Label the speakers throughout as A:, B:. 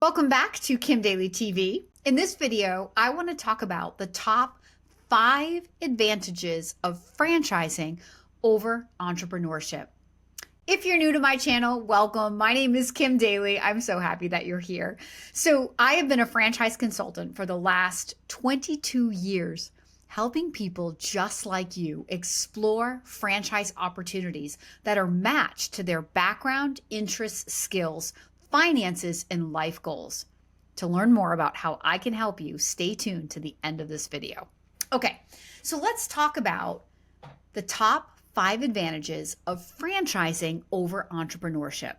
A: Welcome back to Kim Daly TV. In this video, I want to talk about the top 5 advantages of franchising over entrepreneurship. If you're new to my channel, welcome. My name is Kim Daly. I'm so happy that you're here. So I have been a franchise consultant for the last 22 years, helping people just like you explore franchise opportunities that are matched to their background, interests, skills, finances, and life goals. To learn more about how I can help you, stay tuned to the end of this video. Okay, so let's talk about the top 5 advantages of franchising over entrepreneurship.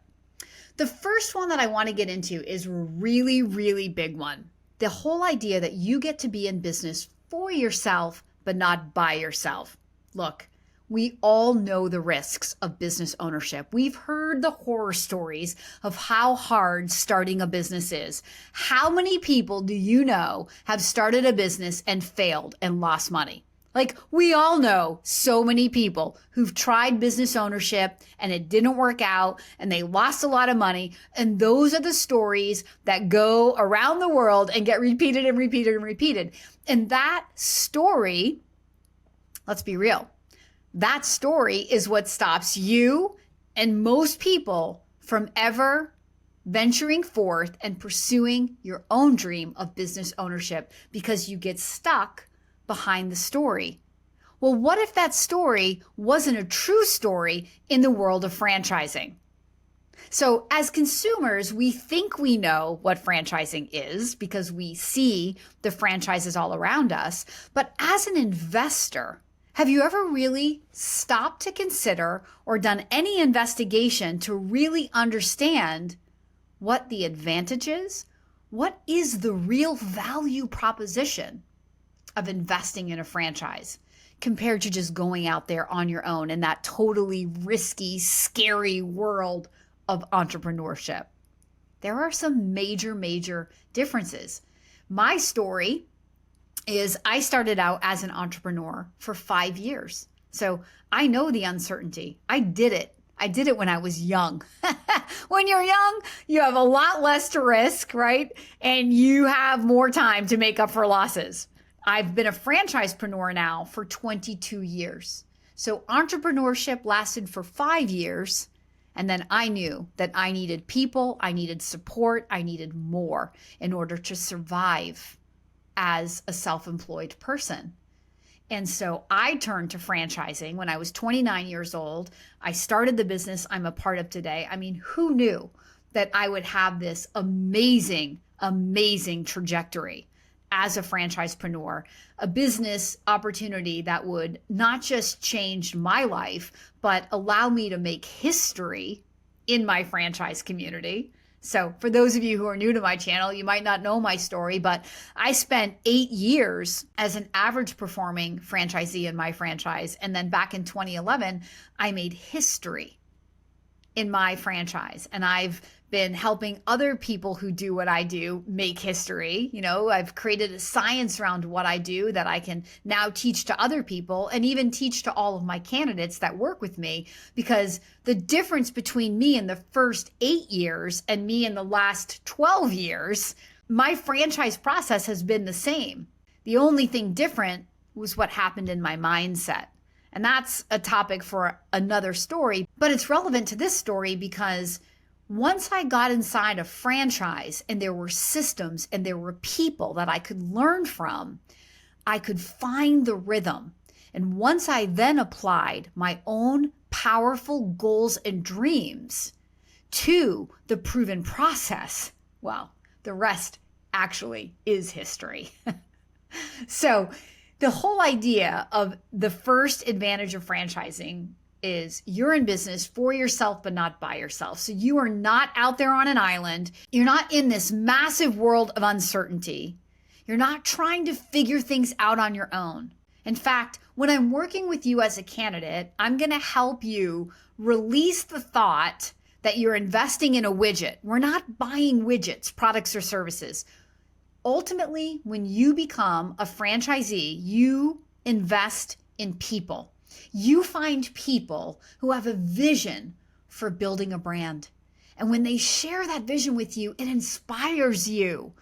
A: The first one that I want to get into is a really big one. The whole idea that you get to be in business for yourself, but not by yourself. Look, we all know the risks of business ownership. We've heard the horror stories of how hard starting a business is. How many people do you know have started a business and failed and lost money? Like, we all know so many people who've tried business ownership and it didn't work out and they lost a lot of money. And those are the stories that go around the world and get repeated and repeated and repeated. And that story, let's be real, that story is what stops you and most people from ever venturing forth and pursuing your own dream of business ownership, because you get stuck behind the story. Well, what if that story wasn't a true story in the world of franchising? So as consumers, we think we know what franchising is because we see the franchises all around us. But as an investor, have you ever really stopped to consider or done any investigation to really understand what the advantage is? What is the real value proposition of investing in a franchise compared to just going out there on your own in that totally risky, scary world of entrepreneurship? There are some major differences. My story is I started out as an entrepreneur for 5 years. So I know the uncertainty. I did it. I did it when I was young. When you're young, you have a lot less to risk, right? And you have more time to make up for losses. I've been a franchisepreneur now for 22 years. So entrepreneurship lasted for 5 years. And then I knew that I needed people, I needed support, I needed more in order to survive as a self-employed person. And so I turned to franchising when I was 29 years old. I started the business I'm a part of today. I mean, who knew that I would have this amazing trajectory as a franchisepreneur, a business opportunity that would not just change my life, but allow me to make history in my franchise community. So for those of you who are new to my channel, you might not know my story, but I spent 8 years as an average performing franchisee in my franchise. And then back in 2011, I made history in my franchise. And I've been helping other people who do what I do make history. You know, I've created a science around what I do that I can now teach to other people and even teach to all of my candidates that work with me, because the difference between me in the first 8 years and me in the last 12 years, my franchise process has been the same. The only thing different was what happened in my mindset. And that's a topic for another story, but it's relevant to this story because once I got inside a franchise and there were systems and there were people that I could learn from, I could find the rhythm. And once I then applied my own powerful goals and dreams to the proven process, well, the rest actually is history. So the whole idea of the first advantage of franchising is you're in business for yourself, but not by yourself. So you are not out there on an island. You're not in this massive world of uncertainty. You're not trying to figure things out on your own. In fact, when I'm working with you as a candidate, I'm going to help you release the thought that you're investing in a widget. We're not buying widgets, products, or services. Ultimately, when you become a franchisee, you invest in people. You find people who have a vision for building a brand. And when they share that vision with you, it inspires you.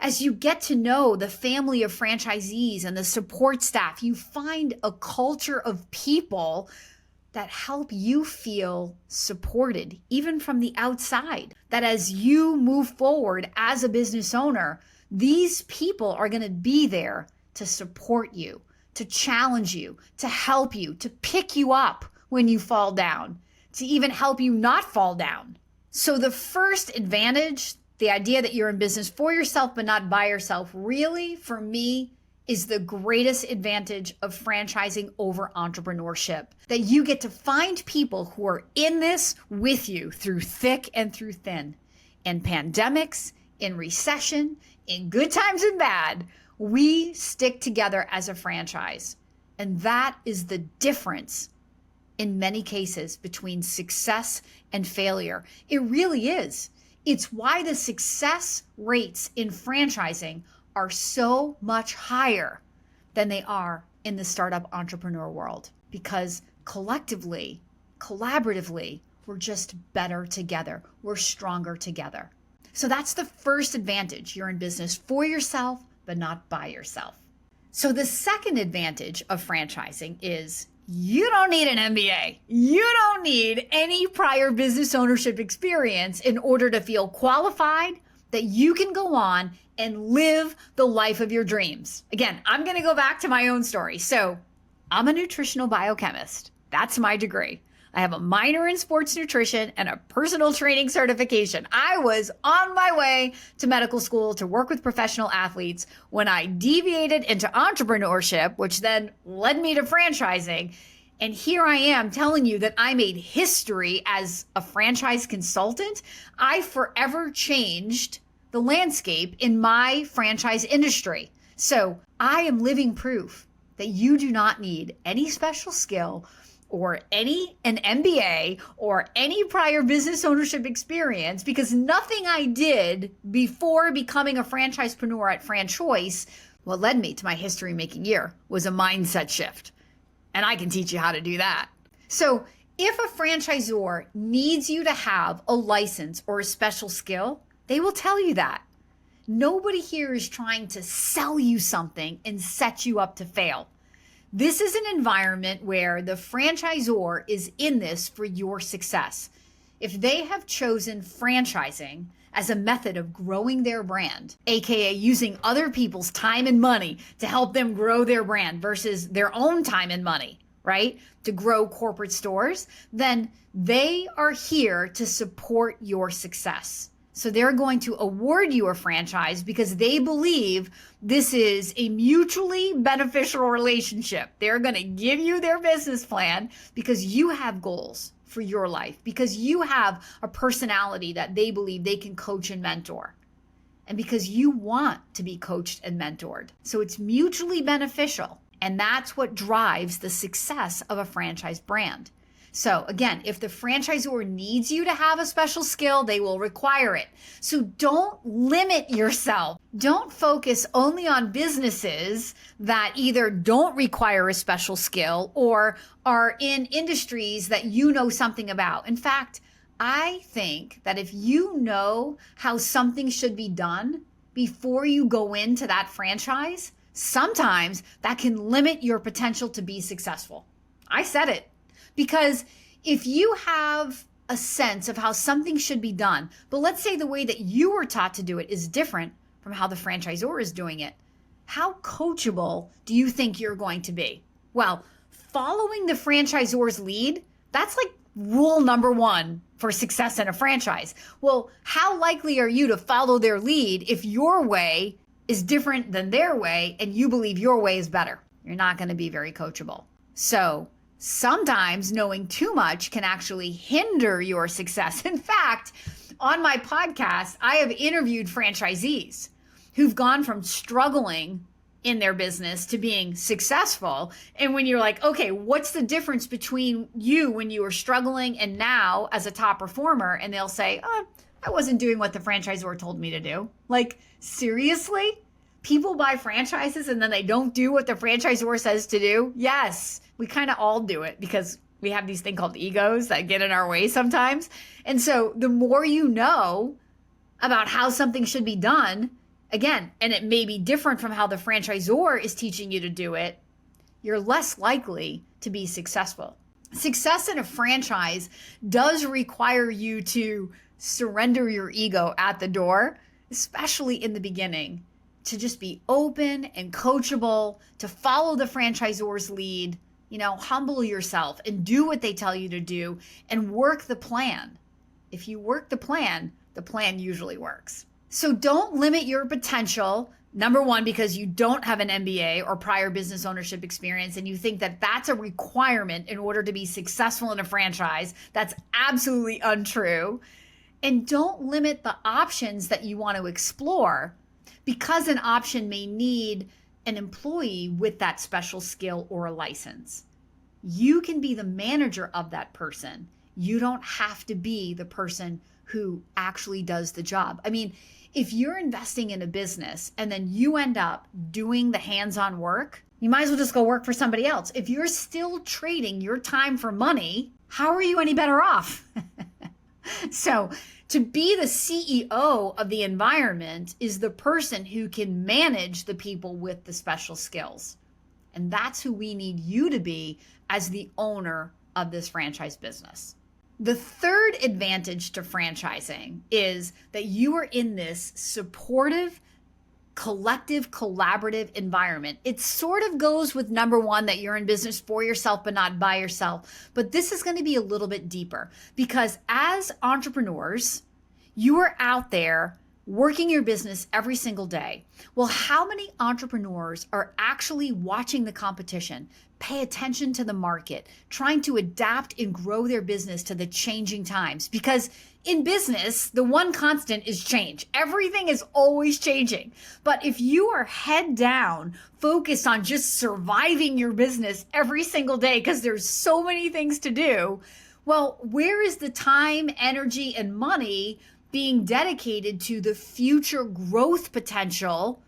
A: As you get to know the family of franchisees and the support staff, you find a culture of people that help you feel supported, even from the outside. That as you move forward as a business owner, these people are going to be there to support you, to challenge you, to help you, to pick you up when you fall down, to even help you not fall down. So the first advantage, the idea that you're in business for yourself but not by yourself, really, for me, is the greatest advantage of franchising over entrepreneurship. That you get to find people who are in this with you through thick and through thin. In pandemics, in recession, in good times and bad, we stick together as a franchise. And that is the difference in many cases between success and failure. It really is. It's why the success rates in franchising are so much higher than they are in the startup entrepreneur world. Because collectively, collaboratively, we're just better together. We're stronger together. So that's the first advantage. You're in business for yourself, but not by yourself. So the second advantage of franchising is you don't need an MBA. You don't need any prior business ownership experience in order to feel qualified that you can go on and live the life of your dreams. Again, I'm going to go back to my own story. So I'm a nutritional biochemist. That's my degree. I have a minor in sports nutrition and a personal training certification. I was on my way to medical school to work with professional athletes when I deviated into entrepreneurship, which then led me to franchising. And here I am telling you that I made history as a franchise consultant. I forever changed the landscape in my franchise industry. So I am living proof that you do not need any special skill or an MBA or any prior business ownership experience, because nothing I did before becoming a franchisepreneur at FranChoice, what led me to my history making year, was a mindset shift. And I can teach you how to do that. So if a franchisor needs you to have a license or a special skill, they will tell you that. Nobody here is trying to sell you something and set you up to fail. This is an environment where the franchisor is in this for your success. If they have chosen franchising as a method of growing their brand, aka using other people's time and money to help them grow their brand versus their own time and money, right, to grow corporate stores, then they are here to support your success. So they're going to award you a franchise because they believe this is a mutually beneficial relationship. They're going to give you their business plan because you have goals for your life, because you have a personality that they believe they can coach and mentor, and because you want to be coached and mentored. So it's mutually beneficial, and that's what drives the success of a franchise brand. So again, if the franchisor needs you to have a special skill, they will require it. So don't limit yourself. Don't focus only on businesses that either don't require a special skill or are in industries that you know something about. In fact, I think that if you know how something should be done before you go into that franchise, sometimes that can limit your potential to be successful. I said it. Because if you have a sense of how something should be done, but let's say the way that you were taught to do it is different from how the franchisor is doing it, how coachable do you think you're going to be? Well, following the franchisor's lead, that's like rule number one for success in a franchise. Well, how likely are you to follow their lead if your way is different than their way and you believe your way is better? You're not going to be very coachable. So sometimes knowing too much can actually hinder your success. In fact, on my podcast, I have interviewed franchisees who've gone from struggling in their business to being successful. And when you're like, okay, what's the difference between you when you were struggling and now as a top performer? And they'll say, oh, I wasn't doing what the franchisor told me to do. Like, seriously? People buy franchises and then they don't do what the franchisor says to do? Yes, we kind of all do it because We have these things called egos that get in our way sometimes. And so the more you know about how something should be done, again, and it may be different from how the franchisor is teaching you to do it, you're less likely to be successful. Success in a franchise does require you to surrender your ego at the door, especially in the beginning, to just be open and coachable, to follow the franchisor's lead, humble yourself and do what they tell you to do and work the plan. If you work the plan usually works. So don't limit your potential. Number one, because you don't have an MBA or prior business ownership experience and you think that that's a requirement in order to be successful in a franchise. That's absolutely untrue. And don't limit the options that you want to explore, because an option may need an employee with that special skill or a license. You can be the manager of that person. You don't have to be the person who actually does the job. I mean, if you're investing in a business and then you end up doing the hands-on work, you might as well just go work for somebody else. If you're still trading your time for money, how are you any better off? So to be the CEO of the environment is the person who can manage the people with the special skills. And that's who we need you to be as the owner of this franchise business. The third advantage to franchising is that you are in this supportive, collective, collaborative environment. It sort of goes with number one, that you're in business for yourself, but not by yourself. But this is going to be a little bit deeper, because as entrepreneurs, you are out there working your business every single day. Well, how many entrepreneurs are actually watching the competition, pay attention to the market, trying to adapt and grow their business to the changing times? Because in business, the one constant is change. Everything is always changing. But if you are head down, focused on just surviving your business every single day, because there's so many things to do, well, where is the time, energy, and money being dedicated to the future growth potential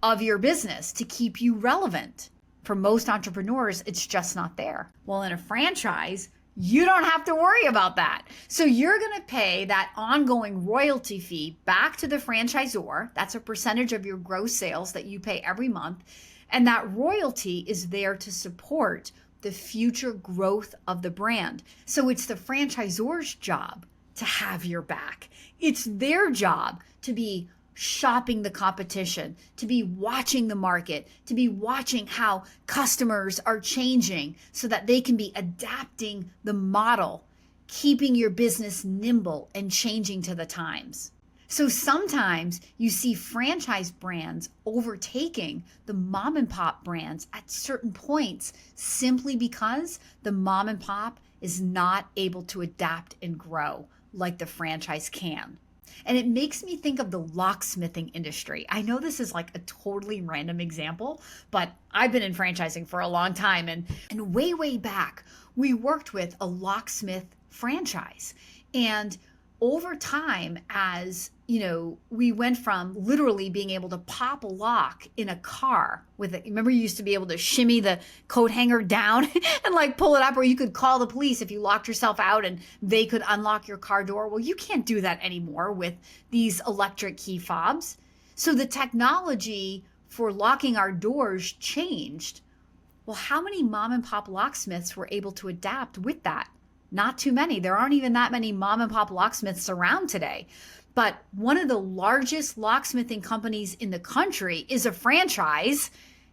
A: of your business to keep you relevant? For most entrepreneurs, it's just not there. Well, in a franchise, you don't have to worry about that. So you're going to pay that ongoing royalty fee back to the franchisor. That's a percentage of your gross sales that you pay every month. And that royalty is there to support the future growth of the brand. So it's the franchisor's job to have your back. It's their job to be shopping the competition, to be watching the market, to be watching how customers are changing so that they can be adapting the model, keeping your business nimble and changing to the times. So sometimes you see franchise brands overtaking the mom and pop brands at certain points simply because the mom and pop is not able to adapt and grow like the franchise can. And it makes me think of the locksmithing industry. I know this is like a totally random example, but I've been in franchising for a long time. And way back, we worked with a locksmith franchise. And over time, as we went from literally being able to pop a lock in a car with it. Remember, you used to be able to shimmy the coat hanger down and like pull it up, or you could call the police if you locked yourself out and they could unlock your car door. Well, you can't do that anymore with these electric key fobs. So the technology for locking our doors changed. Well, how many mom and pop locksmiths were able to adapt with that? Not too many. There aren't even that many mom and pop locksmiths around today. But one of the largest locksmithing companies in the country is a franchise,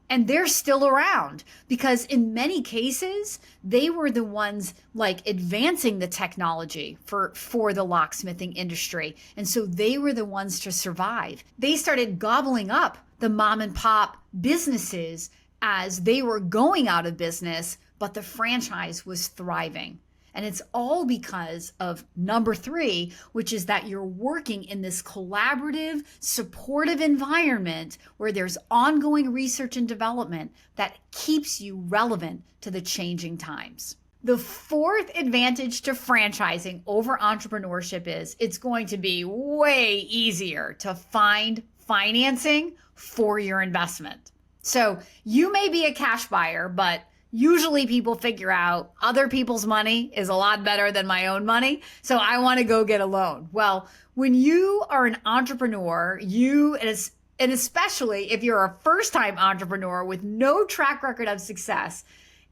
A: and they're still around because in many cases, they were the ones like advancing the technology for the locksmithing industry. And so they were the ones to survive. They started gobbling up the mom and pop businesses as they were going out of business, but the franchise was thriving. And it's all because of number 3, which is that you're working in this collaborative, supportive environment where there's ongoing research and development that keeps you relevant to the changing times. The fourth advantage to franchising over entrepreneurship is it's going to be way easier to find financing for your investment. So you may be a cash buyer, but Usually people figure out other people's money is a lot better than my own money, so I want to go get a loan. Well, when you are an entrepreneur, and especially if you're a first-time entrepreneur with no track record of success,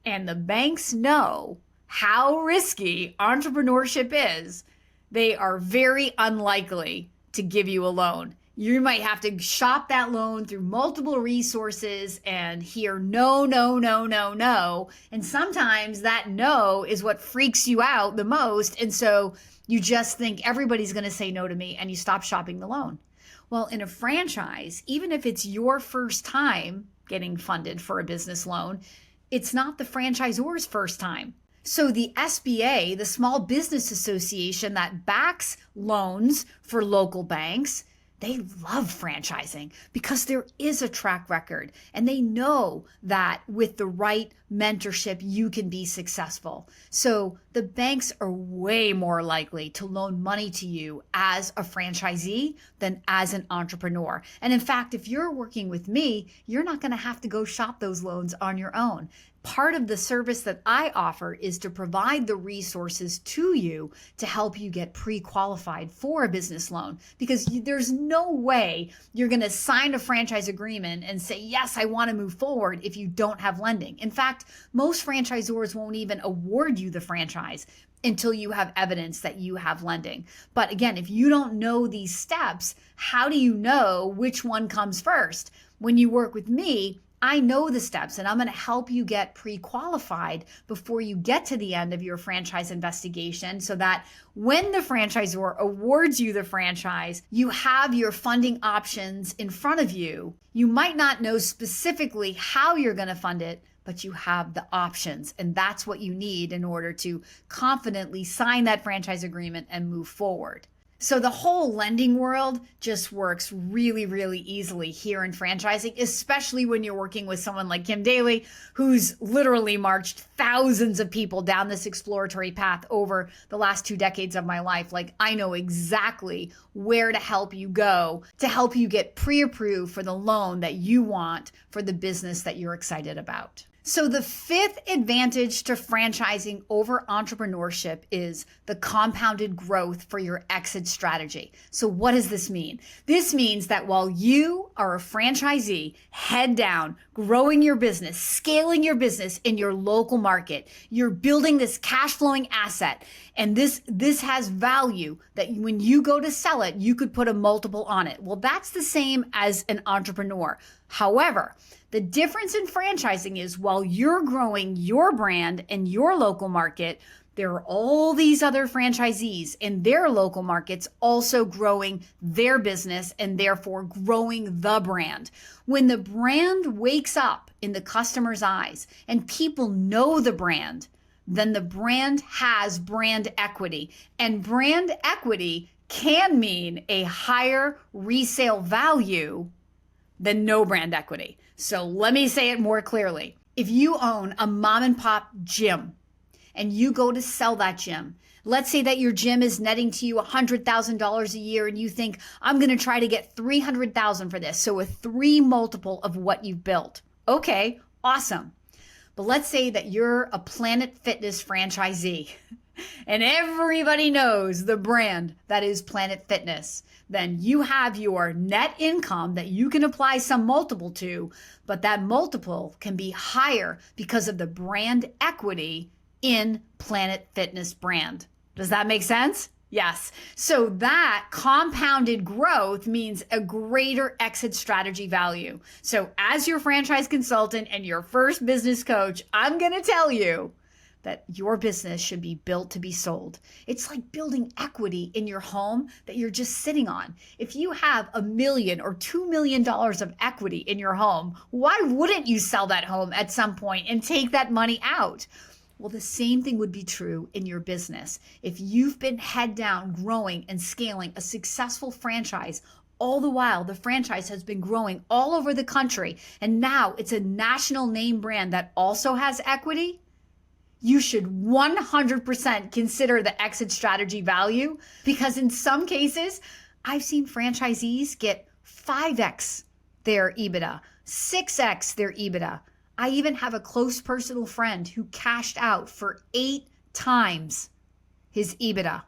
A: and the banks know how risky entrepreneurship is, they are very unlikely to give you a loan. You might have to shop that loan through multiple resources and hear no, no, no, no, no. And sometimes that no is what freaks you out the most. And so you just think everybody's going to say no to me, and you stop shopping the loan. Well, in a franchise, even if it's your first time getting funded for a business loan, it's not the franchisor's first time. So the SBA, the Small Business Association that backs loans for local banks, they love franchising because there is a track record, and they know that with the right mentorship, you can be successful. So the banks are way more likely to loan money to you as a franchisee than as an entrepreneur. And in fact, if you're working with me, you're not going to have to go shop those loans on your own. Part of the service that I offer is to provide the resources to you to help you get pre-qualified for a business loan, because there's no way you're going to sign a franchise agreement and say, yes, I want to move forward if you don't have lending. In fact, most franchisors won't even award you the franchise until you have evidence that you have lending. But again, if you don't know these steps, how do you know which one comes first? When you work with me, I know the steps, and I'm going to help you get pre-qualified before you get to the end of your franchise investigation, so that when the franchisor awards you the franchise, you have your funding options in front of you. You might not know specifically how you're going to fund it, but you have the options, and that's what you need in order to confidently sign that franchise agreement and move forward. So the whole lending world just works really, really easily here in franchising, especially when you're working with someone like Kim Daly, who's literally marched thousands of people down this exploratory path over the last 2 decades of my life. Like, I know exactly where to help you go to help you get pre-approved for the loan that you want for the business that you're excited about. So the fifth advantage to franchising over entrepreneurship is the compounded growth for your exit strategy. So what does this mean? This means that while you are a franchisee, head down, growing your business, scaling your business in your local market, you're building this cash flowing asset. And this has value that when you go to sell it, you could put a multiple on it. Well, that's the same as an entrepreneur. However, the difference in franchising is while you're growing your brand in your local market, there are all these other franchisees in their local markets also growing their business and therefore growing the brand. When the brand wakes up in the customer's eyes and people know the brand, then the brand has brand equity. And brand equity can mean a higher resale value than no brand equity. So let me say it more clearly. If you own a mom and pop gym and you go to sell that gym, let's say that your gym is netting to you $100,000 a year and you think, I'm going to try to get $300,000 for this. So a 3 multiple of what you've built. Okay, awesome. But let's say that you're a Planet Fitness franchisee and everybody knows the brand that is Planet Fitness. Then you have your net income that you can apply some multiple to, but that multiple can be higher because of the brand equity in Planet Fitness brand. Does that make sense? Yes. So that compounded growth means a greater exit strategy value. So as your franchise consultant and your first business coach, I'm going to tell you that your business should be built to be sold. It's like building equity in your home that you're just sitting on. If you have $1 million or $2 million of equity in your home, why wouldn't you sell that home at some point and take that money out? Well, the same thing would be true in your business. If you've been head down, growing and scaling a successful franchise, all the while the franchise has been growing all over the country, and now it's a national name brand that also has equity, you should 100% consider the exit strategy value, because in some cases, I've seen franchisees get 5x their EBITDA, 6x their EBITDA. I even have a close personal friend who cashed out for 8 times his EBITDA.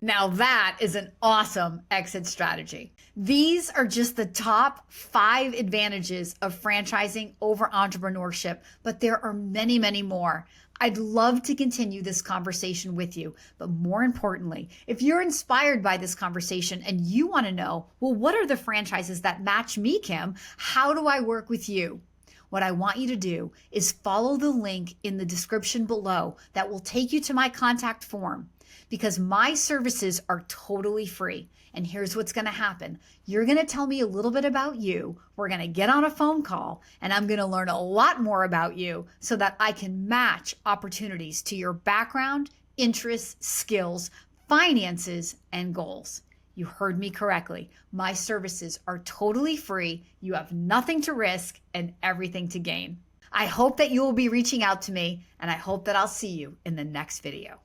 A: Now that is an awesome exit strategy. These are just the top 5 advantages of franchising over entrepreneurship, but there are many, many more. I'd love to continue this conversation with you, but more importantly, if you're inspired by this conversation and you want to know, well, what are the franchises that match me, Kim? How do I work with you? What I want you to do is follow the link in the description below that will take you to my contact form, because my services are totally free. And here's what's going to happen. You're going to tell me a little bit about you. We're going to get on a phone call and I'm going to learn a lot more about you so that I can match opportunities to your background, interests, skills, finances, and goals. You heard me correctly. My services are totally free. You have nothing to risk and everything to gain. I hope that you will be reaching out to me, and I hope that I'll see you in the next video.